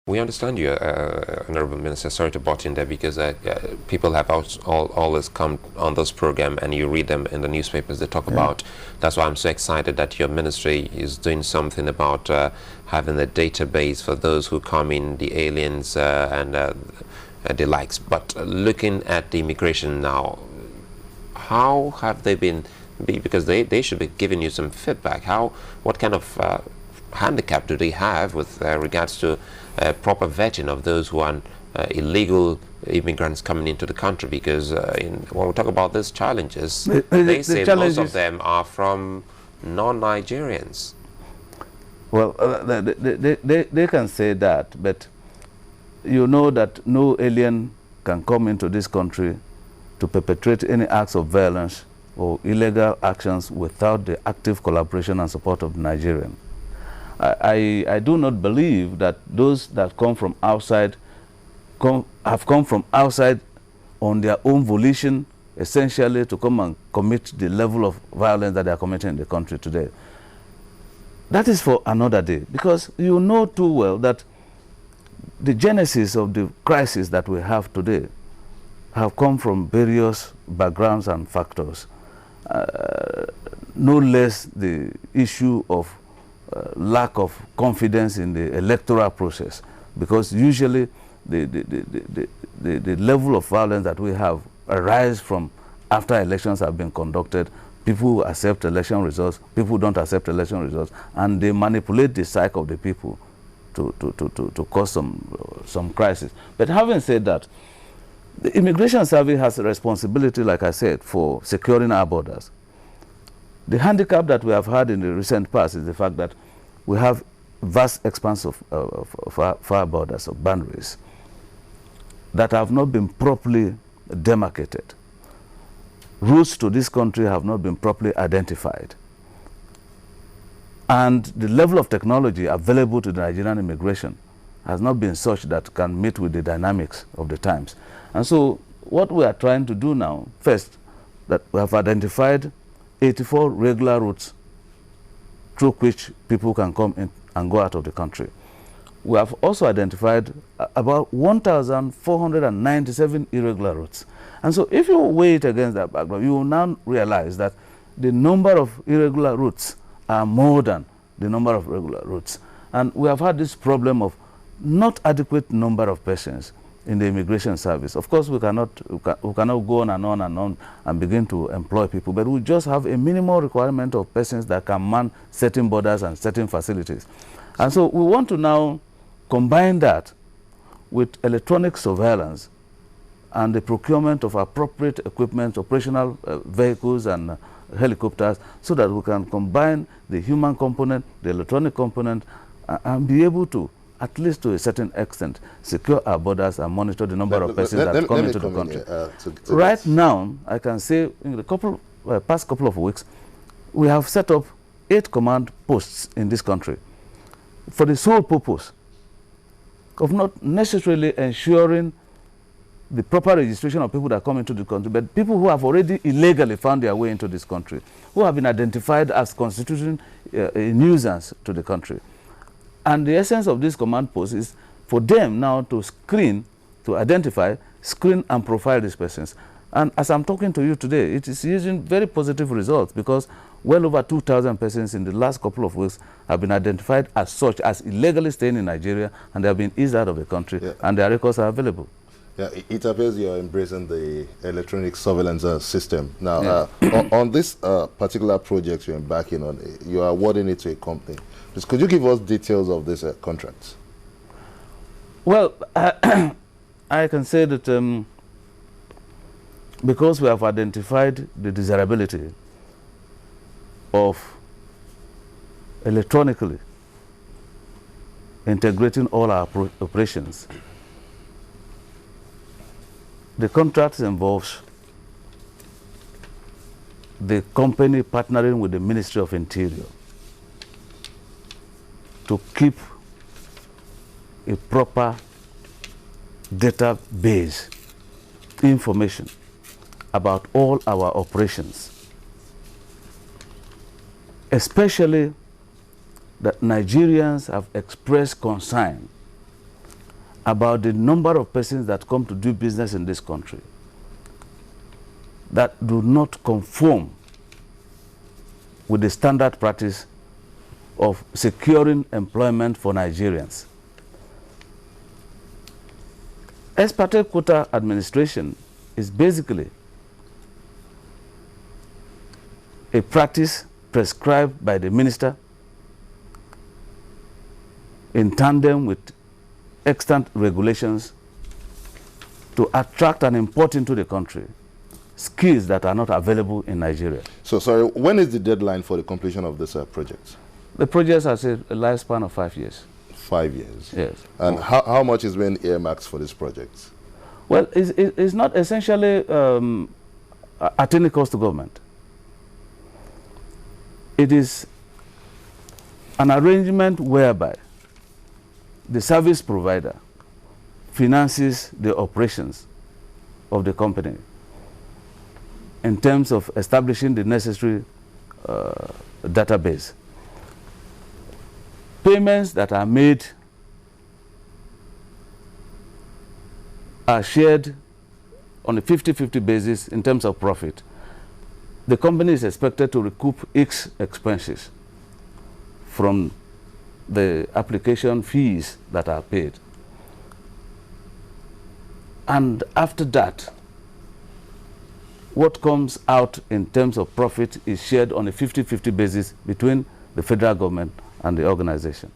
We understand you, Honorable Minister. Sorry to butt in there because people have always come on this program and you read them in the newspapers they talk about. That's why I'm so excited that your ministry is doing something about having a database for those who come in, the aliens and the likes. But looking at the immigration now, how have they been, because they should be giving you some feedback. What kind of handicap do they have with regards to proper vetting of those who are illegal immigrants coming into the country? Because when we talk about these challenges, they say most of them are from non-Nigerians. Well, they can say that, but you know that no alien can come into this country to perpetrate any acts of violence or illegal actions without the active collaboration and support of the Nigerian. I do not believe that those that come from outside have come from outside on their own volition, essentially to come and commit the level of violence that they are committing in the country today. That is for another day, because you know too well that the genesis of the crisis that we have today have come from various backgrounds and factors. No less the issue of lack of confidence in the electoral process, because usually the level of violence that we have arises from after elections have been conducted. People accept election results, people don't accept election results, and they manipulate the psyche of the people to cause some crisis. But having said that, the Immigration Service has a responsibility, like I said, for securing our borders. The handicap that we have had in the recent past is the fact that we have vast expanse of our borders, of boundaries, that have not been properly demarcated. Routes to this country have not been properly identified. And the level of technology available to the Nigerian immigration has not been such that can meet with the dynamics of the times. And so what we are trying to do now, first, that we have identified 84 regular routes through which people can come in and go out of the country. We have also identified about 1,497 irregular routes. And so if you weigh it against that background, you will now realize that the number of irregular routes are more than the number of regular routes. And we have had this problem of not adequate number of persons in the Immigration Service. Of course, we cannot go on and begin to employ people, but we just have a minimal requirement of persons that can man certain borders and certain facilities. And so we want to now combine that with electronic surveillance and the procurement of appropriate equipment, operational vehicles and helicopters, so that we can combine the human component, the electronic component, and be able to, at least to a certain extent, secure our borders and monitor the number of persons that come into the country. Right now, I can say in the past couple of weeks, we have set up 8 command posts in this country for the sole purpose of not necessarily ensuring the proper registration of people that come into the country, but people who have already illegally found their way into this country, who have been identified as constituting a nuisance to the country. And the essence of this command post is for them now to screen, to identify, screen and profile these persons. And as I'm talking to you today, it is using very positive results, because well over 2,000 persons in the last couple of weeks have been identified as such, as illegally staying in Nigeria, and they have been eased out of the country, and their records are available. Yeah, it appears you're embracing the electronic surveillance system. Now, on this particular project you're embarking on, you are awarding it to a company. Just could you give us details of this contract? Well, I can say that because we have identified the desirability of electronically integrating all our operations, the contract involves the company partnering with the Ministry of Interior to keep a proper database information about all our operations, especially that Nigerians have expressed concern about the number of persons that come to do business in this country that do not conform with the standard practice of securing employment for Nigerians. Ex parte quota administration is basically a practice prescribed by the minister in tandem with extant regulations to attract and import into the country skills that are not available in Nigeria. So, sorry, when is the deadline for the completion of this project? The project has a lifespan of 5 years. 5 years? Yes. And how much is being earmarked for this project? Well, it's not essentially at any cost to government. It is an arrangement whereby the service provider finances the operations of the company in terms of establishing the necessary database. Payments that are made are shared on a 50-50 basis in terms of profit. The company is expected to recoup its expenses from the application fees that are paid. And after that, what comes out in terms of profit is shared on a 50-50 basis between the federal government and the organization.